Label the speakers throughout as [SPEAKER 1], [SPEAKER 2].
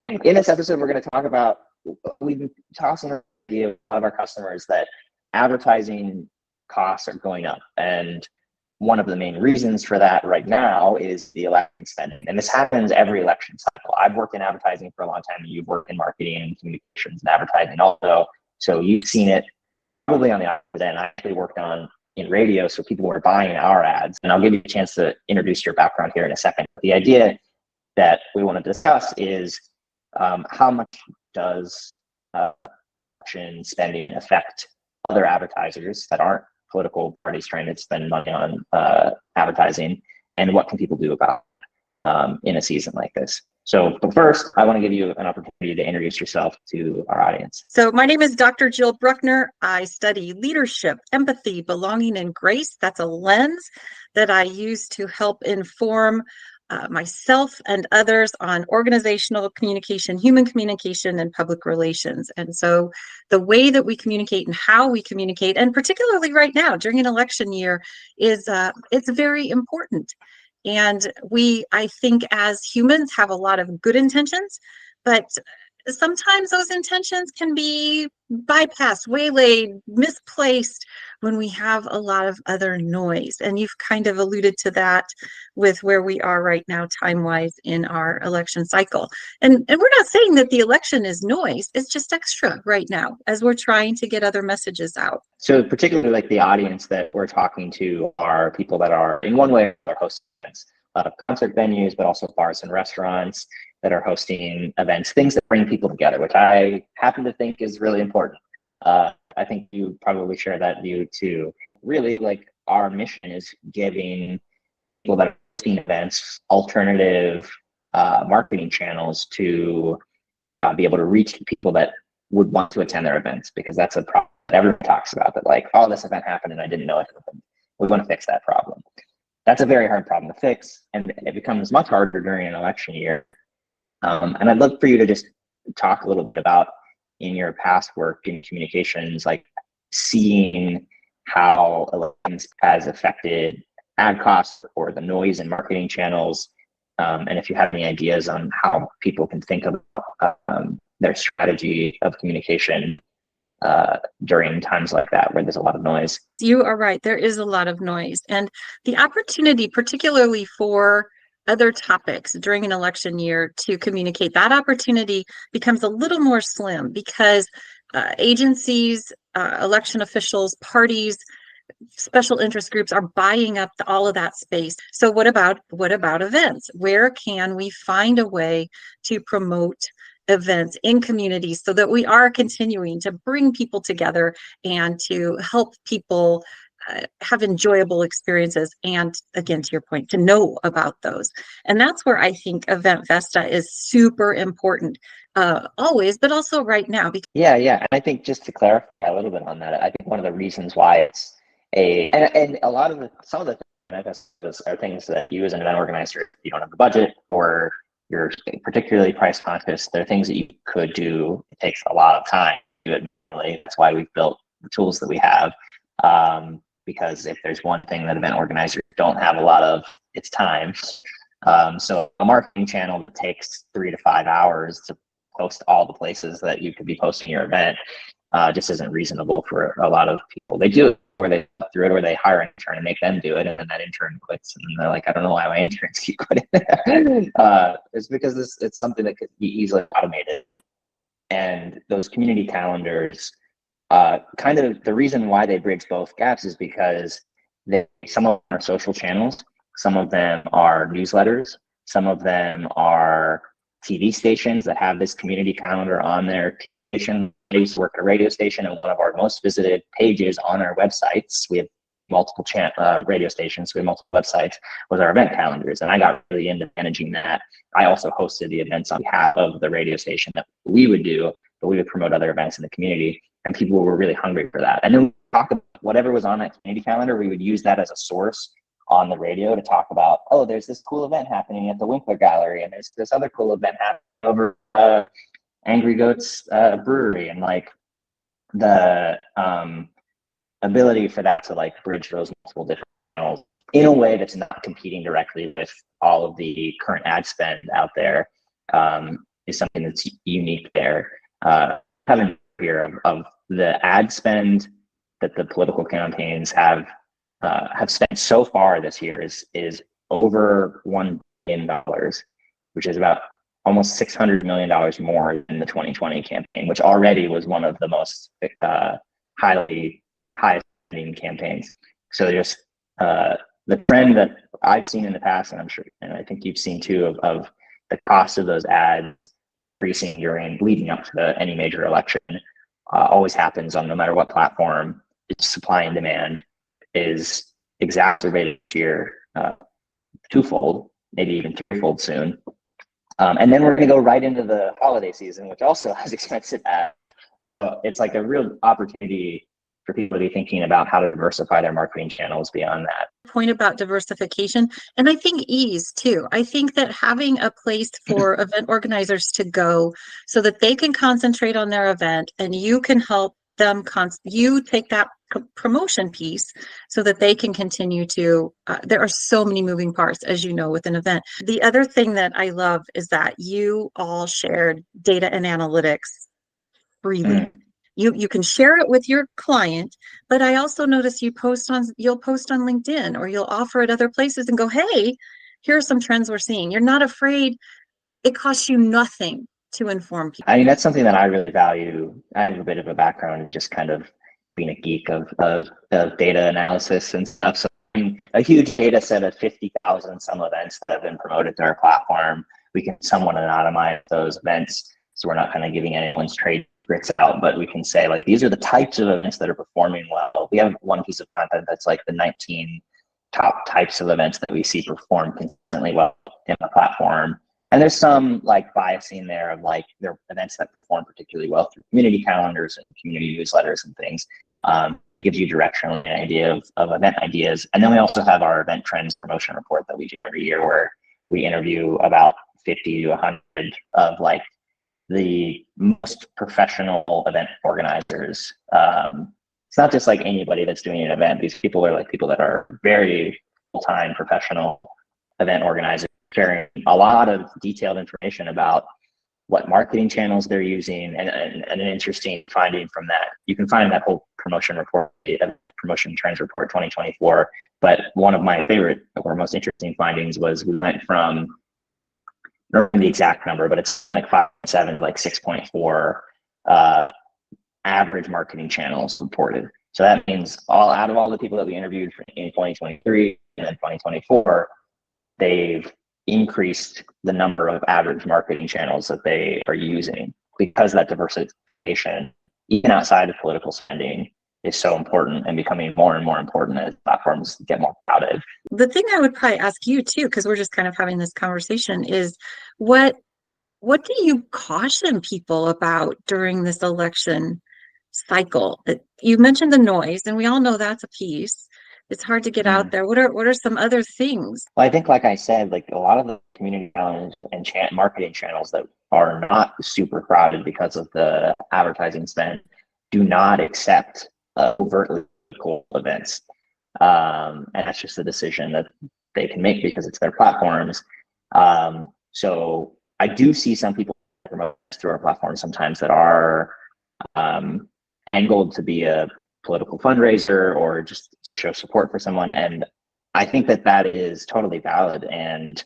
[SPEAKER 1] In this episode, we're going to talk about, we've been tossing the idea of a lot of our customers that advertising costs are going up. And one of the main reasons for that right now is the election spending. And this happens every election cycle. I've worked in advertising for a long time, and you've worked in marketing and communications and advertising also. So you've seen it probably on the opposite end. I actually worked in radio, so people were buying our ads. And I'll give you a chance to introduce your background here in a second. The idea that we want to discuss is how much does election spending affect other advertisers that aren't political parties trying to spend money on advertising, and what can people do about in a season like this? So, but first, I want to give you an opportunity to introduce yourself to our audience.
[SPEAKER 2] So my name is Dr. Jill Bruckner. I study leadership, empathy, belonging, and grace. That's a lens that I use to help inform myself and others on organizational communication, human communication, and public relations. And so the way that we communicate and how we communicate, and particularly right now during an election year, is it's very important. And I think as humans have a lot of good intentions, but sometimes those intentions can be bypassed, waylaid, misplaced when we have a lot of other noise. And you've kind of alluded to that with where we are right now, time-wise, in our election cycle. And we're not saying that the election is noise, it's just extra right now as we're trying to get other messages out.
[SPEAKER 1] So particularly like the audience that we're talking to are people that are, in one way, are hosting events, a lot of concert venues, but also bars and restaurants that are hosting events, things that bring people together, which I happen to think is really important. I think you probably share that view too. Really, like, our mission is giving people that are hosting events alternative marketing channels to be able to reach people that would want to attend their events, because that's a problem that everyone talks about, that like, oh, this event happened and I didn't know it happened. We want to fix that problem. That's a very hard problem to fix, and it becomes much harder during an election year. And I'd love for you to just talk a little bit about, in your past work in communications, like seeing how elections has affected ad costs or the noise in marketing channels. And if you have any ideas on how people can think of their strategy of communication during times like that, where there's a lot of noise.
[SPEAKER 2] You are right. There is a lot of noise, and the opportunity, particularly for other topics during an election year to communicate, that opportunity becomes a little more slim, because agencies, election officials, parties, special interest groups are buying up all of that space. So what about events? Where can we find a way to promote events in communities so that we are continuing to bring people together and to help people have enjoyable experiences, and again, to your point, to know about those? And that's where I think Event Vesta is super important, always, but also right now.
[SPEAKER 1] Yeah. And I think, just to clarify a little bit on that, I think one of the reasons why it's and a lot of some of the things are things that you as an event organizer, if you don't have the budget or you're particularly price conscious, there are things that you could do. It takes a lot of time to do it manually. That's why we've built the tools that we have. Because if there's one thing that event organizers don't have a lot of, it's time. So a marketing channel that takes 3 to 5 hours to post all the places that you could be posting your event just isn't reasonable for a lot of people. They do it, or they through it, or they hire an intern and make them do it, and then that intern quits, and they're like, I don't know why my interns keep quitting. It's because it's something that could be easily automated. And those community calendars, kind of the reason why they bridge both gaps is because some of them are social channels, some of them are newsletters, some of them are TV stations that have this community calendar on their station. I used to work at a radio station, and one of our most visited pages on our websites, we have multiple radio stations, so we have multiple websites, was our event calendars. And I got really into managing that. I also hosted the events on behalf of the radio station that we would do, but we would promote other events in the community, and people were really hungry for that. And then we talk about whatever was on that community calendar, we would use that as a source on the radio to talk about, oh, there's this cool event happening at the Winkler Gallery, and there's this other cool event happening over Angry Goats Brewery, and like the ability for that to like bridge those multiple different channels in a way that's not competing directly with all of the current ad spend out there is something that's unique there. Having fear of the ad spend that the political campaigns have spent so far this year is over $1 billion, which is about almost $600 million more than the 2020 campaign, which already was one of the most highest spending campaigns. So just the trend that I've seen in the past, and I'm sure, and I think you've seen too, of the cost of those ads increasing leading up to any major election, always happens on no matter what platform. It's supply and demand is exacerbated here twofold, maybe even threefold soon. And then we're going to go right into the holiday season, which also has expensive ads. It's like a real opportunity for people to be thinking about how to diversify their marketing channels beyond that.
[SPEAKER 2] Point about diversification, and I think ease too. I think that having a place for event organizers to go so that they can concentrate on their event, and you can help them you take that promotion piece so that they can continue to there are so many moving parts, as you know, with an event. The other thing that I love is that you all shared data and analytics freely. You can share it with your client, but I also notice you'll post on LinkedIn, or you'll offer at other places and go, hey, here are some trends we're seeing. You're not afraid. It costs you nothing to inform people.
[SPEAKER 1] I mean, that's something that I really value. I have a bit of a background in just kind of being a geek of data analysis and stuff. So a huge data set of 50,000 some events that have been promoted to our platform. We can somewhat anonymize those events, so we're not kind of giving anyone's trade secrets out, but we can say, like, these are the types of events that are performing well. We have one piece of content that's like the 19 top types of events that we see perform consistently well in the platform. And there's some like biasing there of like there are events that perform particularly well through community calendars and community newsletters and things. Gives you directionally an idea of event ideas. And then we also have our event trends promotion report that we do every year, where we interview about 50 to 100 of like the most professional event organizers. It's not just like anybody that's doing an event. These people are like people that are very full-time professional event organizers, sharing a lot of detailed information about what marketing channels they're using. And an interesting finding from that, you can find that whole promotion report, promotion trends report 2024. But one of my favorite or most interesting findings was we went from, I don't remember the exact number, but it's like 5.7 to like 6.4 average marketing channels reported. So that means out of all the people that we interviewed in 2023 and then 2024, they've increased the number of average marketing channels that they are using, because that diversification, even outside of political spending, is so important and becoming more and more important as platforms get more crowded.
[SPEAKER 2] The thing I would probably ask you too, because we're just kind of having this conversation, is what do you caution people about during this election cycle? You mentioned the noise, and we all know that's a piece. It's hard to get out there. What are some other things?
[SPEAKER 1] Well, I think, like I said, like a lot of the community channels and marketing channels that are not super crowded because of the advertising spend do not accept overtly political events. And that's just a decision that they can make because it's their platforms. So I do see some people promote through our platform sometimes that are angled to be a political fundraiser or just show support for someone. And I think that is totally valid and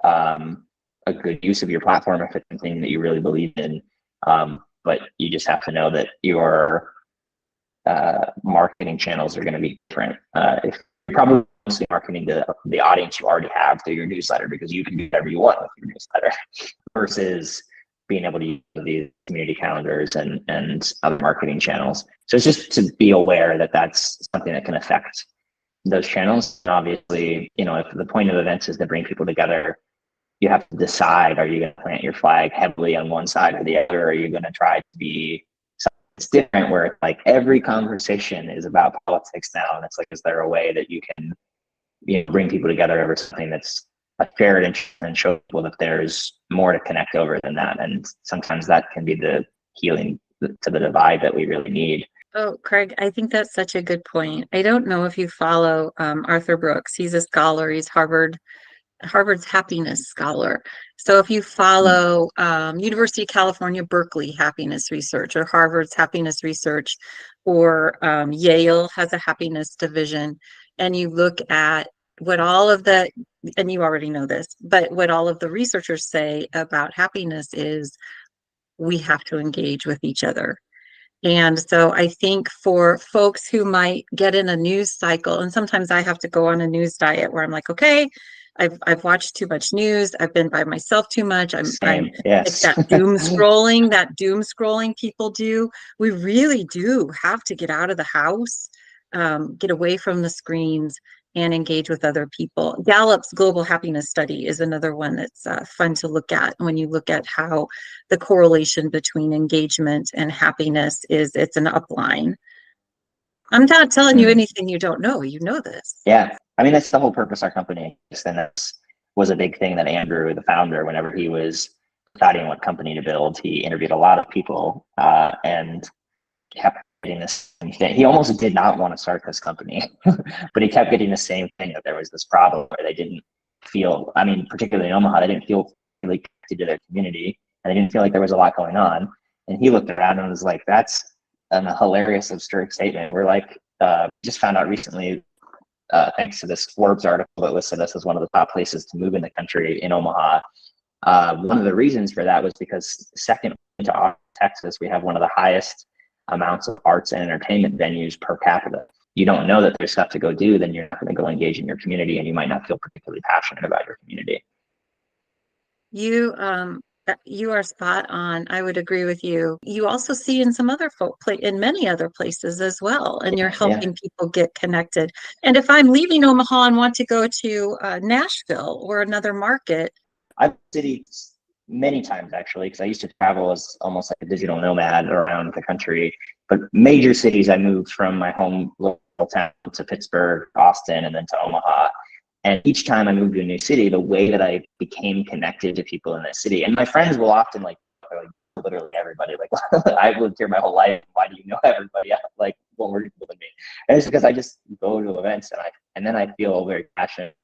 [SPEAKER 1] a good use of your platform if it's something that you really believe in. But you just have to know that your marketing channels are going to be different. If you're probably mostly marketing to the audience you already have through your newsletter, because you can do whatever you want with your newsletter, versus being able to use these community calendars and other marketing channels. So it's just to be aware that that's something that can affect those channels. And obviously, if the point of events is to bring people together, you have to decide, are you going to plant your flag heavily on one side or the other? Or are you going to try to be something that's different, where it's like every conversation is about politics now? And it's like, is there a way that you can bring people together over something that's a shared interest and show people that there's more to connect over than that? And sometimes that can be the healing to the divide that we really need.
[SPEAKER 2] Oh, Craig, I think that's such a good point. I don't know if you follow Arthur Brooks. He's a scholar. He's Harvard Harvard's happiness scholar. So if you follow University of California, Berkeley happiness research, or Harvard's happiness research, or Yale has a happiness division, and you look at what all of the, and you already know this, but what all of the researchers say about happiness is we have to engage with each other. And so I think for folks who might get in a news cycle, and sometimes I have to go on a news diet where I'm like, okay, I've watched too much news. I've been by myself too much. I'm
[SPEAKER 1] Yes.
[SPEAKER 2] like that doom scrolling people do. We really do have to get out of the house, get away from the screens and engage with other people. Gallup's Global Happiness Study is another one that's fun to look at when you look at how the correlation between engagement and happiness it's an upline. I'm not telling you anything you don't know. You know this.
[SPEAKER 1] Yeah. I mean, that's the whole purpose of our company. And that was a big thing that Andrew, the founder, whenever he was deciding what company to build, he interviewed a lot of people and kept getting this thing. He almost did not want to start this company, but he kept getting the same thing, that there was this problem where they didn't feel, I mean, particularly in Omaha, they didn't feel really connected to their community, and they didn't feel like there was a lot going on. And he looked around and was like, that's a hilarious, absurd statement. We're like, just found out recently, thanks to this Forbes article that listed us as one of the top places to move in the country in Omaha. One of the reasons for that was because second to Austin, Texas, we have one of the highest amounts of arts and entertainment venues per capita. You don't know that there's stuff to go do, then you're not going to go engage in your community, and you might not feel particularly passionate about your community.
[SPEAKER 2] You are spot on. I would agree with you. You also see in some other in many other places as well, and you're helping people get connected. And if I'm leaving Omaha and want to go to Nashville or another market,
[SPEAKER 1] I've cities many times actually, because I used to travel as almost like a digital nomad around the country. But major cities, I moved from my home local town to Pittsburgh, Austin, and then to Omaha. And each time I moved to a new city, the way that I became connected to people in that city, and my friends will often like literally everybody, like I've lived here my whole life. Why do you know everybody? Like, what were people than me? And it's because I just go to events and then I feel very passionate.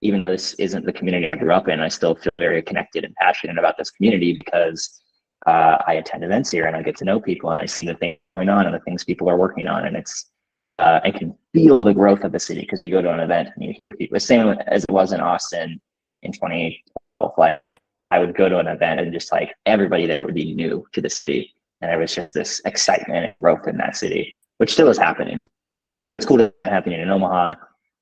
[SPEAKER 1] Even though this isn't the community I grew up in, I still feel very connected and passionate about this community because I attend events here and I get to know people and I see the things going on and the things people are working on, and it's I can feel the growth of the city because you go to an event and you hear people. The same as it was in Austin in 2012. Like, I would go to an event and just like everybody there would be new to the city, and there was just this excitement and growth in that city, which still is happening. It's cool to happening in Omaha.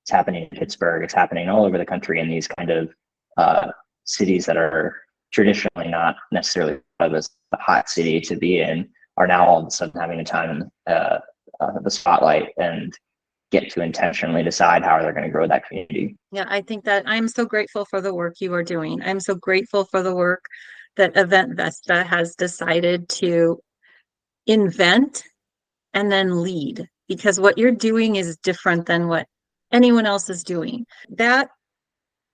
[SPEAKER 1] It's happening in Pittsburgh. It's happening all over the country in these kind of cities that are traditionally not necessarily the hot city to be in, are now all of a sudden having a time in the spotlight and get to intentionally decide how they're going to grow that community.
[SPEAKER 2] Yeah, I think that I'm so grateful for the work you are doing. I'm so grateful for the work that Event Vesta has decided to invent and then lead, because what you're doing is different than what anyone else is doing. That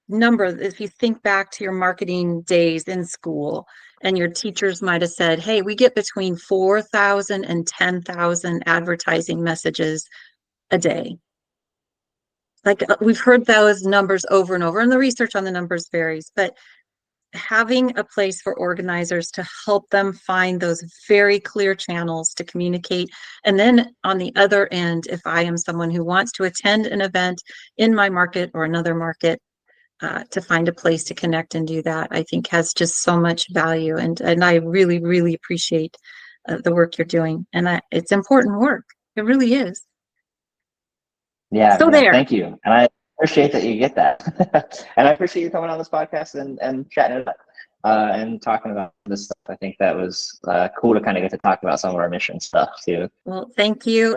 [SPEAKER 2] number, if you think back to your marketing days in school, and your teachers might have said, hey, we get between 4,000 and 10,000 advertising messages a day. Like, we've heard those numbers over and over, and the research on the numbers varies, but having a place for organizers to help them find those very clear channels to communicate. And then on the other end, if I am someone who wants to attend an event in my market or another market, to find a place to connect and do that, I think has just so much value. And I really, really appreciate the work you're doing. And it's important work. It really is.
[SPEAKER 1] Yeah,
[SPEAKER 2] So there.
[SPEAKER 1] Thank you. And I appreciate that you get that. And I appreciate you coming on this podcast and chatting it up and talking about this stuff. I think that was cool to kind of get to talk about some of our mission stuff too.
[SPEAKER 2] Well, thank you.